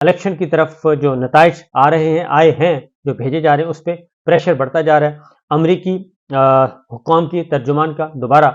Election کی طرف جو نتائج آئے ہیں جو بھیجے جا رہے ہیں اس پہ پریشر بڑھتا جا رہا ہے. امریکی حکام کی ترجمان کا دوبارہ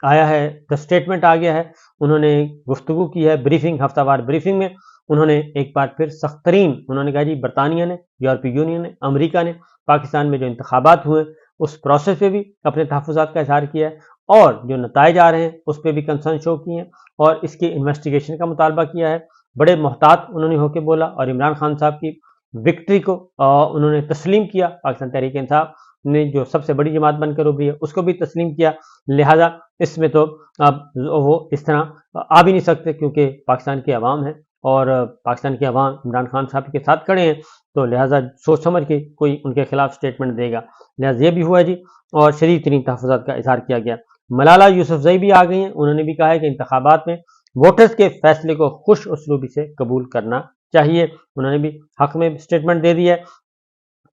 آیا ہے، اسٹیٹمنٹ آ گیا ہے. انہوں نے گفتگو کی ہے بریفنگ، ہفتہ وار بریفنگ میں. انہوں نے ایک بار پھر سخت ترین انہوں نے کہا جی برطانیہ نے، یورپی یونین نے، امریکہ نے پاکستان میں جو انتخابات ہوئے اس پروسیس پہ بھی اپنے تحفظات کا اظہار کیا ہے، اور جو نتائج آ رہے ہیں اس پہ بھی کنسرن شو کیے ہیں اور اس کی انویسٹیگیشن کا مطالبہ کیا ہے. بڑے محتاط انہوں نے ہو کے بولا اور عمران خان صاحب کی وکٹری کو انہوں نے تسلیم کیا. پاکستان تحریک انصاف نے جو سب سے بڑی جماعت بن کر ابھری ہے اس کو بھی تسلیم کیا. لہذا اس میں تو اب وہ اس طرح آ بھی نہیں سکتے کیونکہ پاکستان کی عوام ہے اور پاکستان کی عوام عمران خان صاحب کے ساتھ کھڑے ہیں، تو لہذا سوچ سمجھ کے کوئی ان کے خلاف سٹیٹمنٹ دے گا. لہذا یہ بھی ہوا ہے جی، اور شدید ترین تحفظات کا اظہار کیا گیا. ملالہ یوسفزئی بھی آ گئی ہیں. انہوں نے بھی کہا ہے کہ انتخابات میں ووٹرز کے فیصلے کو خوش اسلوبی سے قبول کرنا چاہیے. انہوں نے بھی حق میں سٹیٹمنٹ دے دی ہے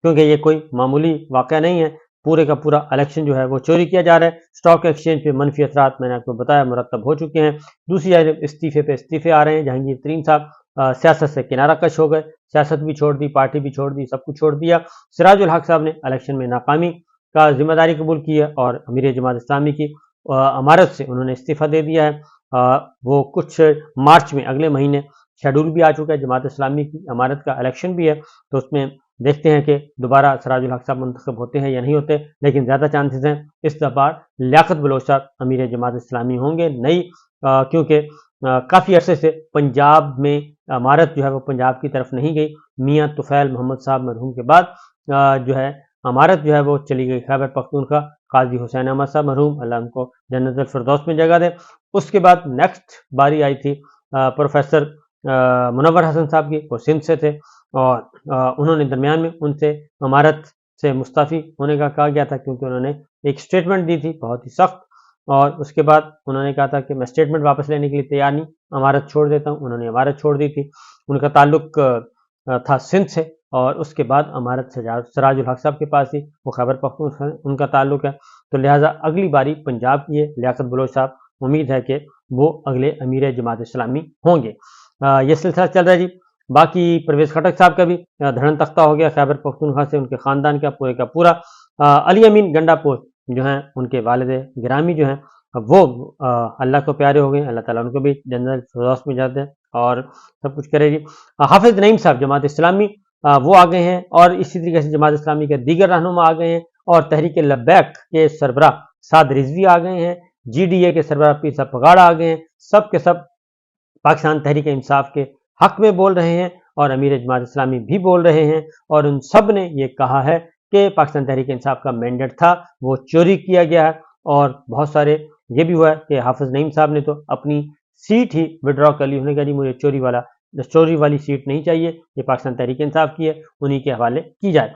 کیونکہ یہ کوئی معمولی واقعہ نہیں ہے. پورے کا پورا الیکشن جو ہے وہ چوری کیا جا رہا ہے. اسٹاک ایکسچینج پہ منفی اثرات میں نے آپ کو بتایا مرتب ہو چکے ہیں. دوسری جانب استعفے پہ استعفے آ رہے ہیں. جہانگیر ترین صاحب سیاست سے کنارہ کش ہو گئے، سیاست بھی چھوڑ دی، پارٹی بھی چھوڑ دی، سب کچھ چھوڑ دیا. سراج الحق صاحب نے الیکشن میں ناکامی کا ذمہ داری قبول کی ہے اور امیر جماعت اسلامی کی امارت سے انہوں نے استعفیٰ دے دیا ہے. وہ کچھ مارچ میں اگلے مہینے شیڈول بھی آ چکا ہے، جماعت اسلامی کی امارت کا الیکشن بھی ہے، تو اس میں دیکھتے ہیں کہ دوبارہ سراج الحق صاحب منتخب ہوتے ہیں یا نہیں ہوتے، لیکن زیادہ چانسز ہیں اس دفعہ لیاقت بلوچ صاحب امیر جماعت اسلامی ہوں گے. نئی کیونکہ کافی عرصے سے پنجاب میں امارت جو ہے وہ پنجاب کی طرف نہیں گئی. میاں طفیل محمد صاحب مرحوم کے بعد جو ہے امارت جو ہے وہ چلی گئی خیبر پختونخوا. قاضی حسین احمد صاحب مرحوم، اللہ ان کو جنت الفردوس میں جگہ دے. اس کے بعد نیکسٹ باری آئی تھی پروفیسر منور حسن صاحب کی، وہ سندھ سے تھے اور انہوں نے درمیان میں ان سے امارت سے مستعفی ہونے کا کہا گیا تھا کیونکہ انہوں نے ایک سٹیٹمنٹ دی تھی بہت ہی سخت، اور اس کے بعد انہوں نے کہا تھا کہ میں سٹیٹمنٹ واپس لینے کے لیے تیار نہیں، امارت چھوڑ دیتا ہوں. انہوں نے امارت چھوڑ دی تھی. ان کا تعلق تھا سندھ سے اور اس کے بعد امارت سے سراج الحق صاحب کے پاس ہی، وہ خیبر پختونخوا ان کا تعلق ہے. تو لہٰذا اگلی باری پنجاب کی ہے لیاقت بلوچ صاحب، امید ہے کہ وہ اگلے امیر جماعت اسلامی ہوں گے. یہ سلسلہ چل رہا ہے جی. باقی پرویز خٹک صاحب کا بھی دھڑن تختہ ہو گیا خیبر پختونخوا سے، ان کے خاندان کا پورے کا پورا. علی امین گنڈا پور جو ہیں ان کے والد گرامی جو ہیں وہ اللہ کو پیارے ہو گئے، اللہ تعالیٰ ان کو بھی جنت الفردوس میں جاتے ہیں اور سب کچھ کرے گی. حافظ نعیم صاحب جماعت اسلامی وہ آ گئے ہیں، اور اسی طریقے سے جماعت اسلامی کے دیگر رہنما آ گئے ہیں، اور تحریک لبیک کے سربراہ سعد رضوی آ گئے ہیں، جی ڈی اے کے سربراہ پیر صاحب پگاڑا آ گئے ہیں. سب کے سب پاکستان تحریک انصاف کے حق میں بول رہے ہیں اور امیر جماعت اسلامی بھی بول رہے ہیں، اور ان سب نے یہ کہا ہے کہ پاکستان تحریک انصاف کا مینڈیٹ تھا وہ چوری کیا گیا ہے. اور بہت سارے یہ بھی ہوا ہے کہ حافظ نعیم صاحب نے تو اپنی سیٹ ہی وڈرا کر لی. انہوں نے کہا جی مجھے چوری والی سیٹ نہیں چاہیے، یہ پاکستان تحریک انصاف کی ہے، انہی کے حوالے کی جائے.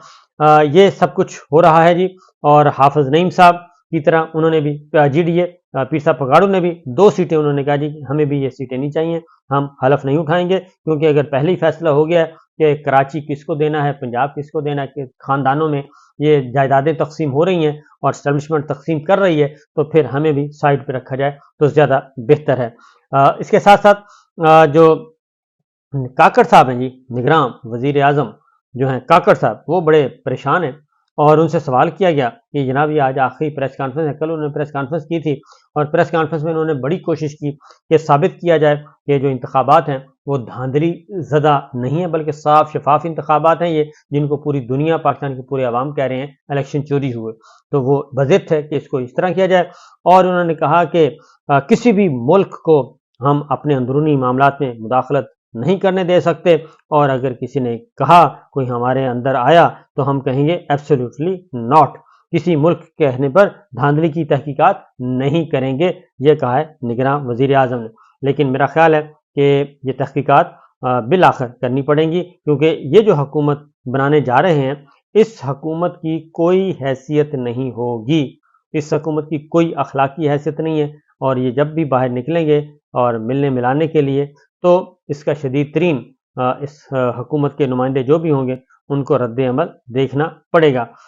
یہ سب کچھ ہو رہا ہے جی. اور حافظ نعیم صاحب کی طرح انہوں نے بھی جی ڈی اے پیر صاحب پگاڑو نے بھی 2 سیٹیں انہوں نے کہا جی ہمیں بھی یہ سیٹیں نہیں چاہیے، ہم حلف نہیں اٹھائیں گے، کیونکہ اگر پہلے ہی فیصلہ ہو گیا ہے کہ کراچی کس کو دینا ہے، پنجاب کس کو دینا ہے، کہ خاندانوں میں یہ جائیدادیں تقسیم ہو رہی ہیں اور اسٹیبلشمنٹ تقسیم کر رہی ہے، تو پھر ہمیں بھی سائڈ پہ رکھا جائے تو زیادہ بہتر ہے. اس کے ساتھ ساتھ جو کاکڑ صاحب ہیں جی، نگراں وزیر اعظم جو ہیں کاکڑ صاحب، وہ بڑے پریشان ہیں اور ان سے سوال کیا گیا کہ جناب یہ آج آخری پریس کانفرنس ہے. کل انہوں نے پریس کانفرنس کی تھی اور پریس کانفرنس میں انہوں نے بڑی کوشش کی کہ ثابت کیا جائے کہ جو انتخابات ہیں وہ دھاندلی زدہ نہیں ہے بلکہ صاف شفاف انتخابات ہیں، یہ جن کو پوری دنیا پاکستان کے پورے عوام کہہ رہے ہیں الیکشن چوری ہوئے، تو وہ بضد ہے کہ اس کو اس طرح کیا جائے. اور انہوں نے کہا کہ کسی بھی ملک کو ہم اپنے اندرونی معاملات میں مداخلت نہیں کرنے دے سکتے، اور اگر کسی نے کہا کوئی ہمارے اندر آیا تو ہم کہیں گے ایبسولوٹلی ناٹ، کسی ملک کے کہنے پر دھاندلی کی تحقیقات نہیں کریں گے، یہ کہا ہے نگراں وزیر اعظم نے. لیکن میرا خیال ہے کہ یہ تحقیقات بالآخر کرنی پڑیں گی، کیونکہ یہ جو حکومت بنانے جا رہے ہیں اس حکومت کی کوئی حیثیت نہیں ہوگی، اس حکومت کی کوئی اخلاقی حیثیت نہیں ہے، اور یہ جب بھی باہر نکلیں گے اور ملنے ملانے کے لیے تو اس کا شدید ترین اس حکومت کے نمائندے جو بھی ہوں گے ان کو رد عمل دیکھنا پڑے گا.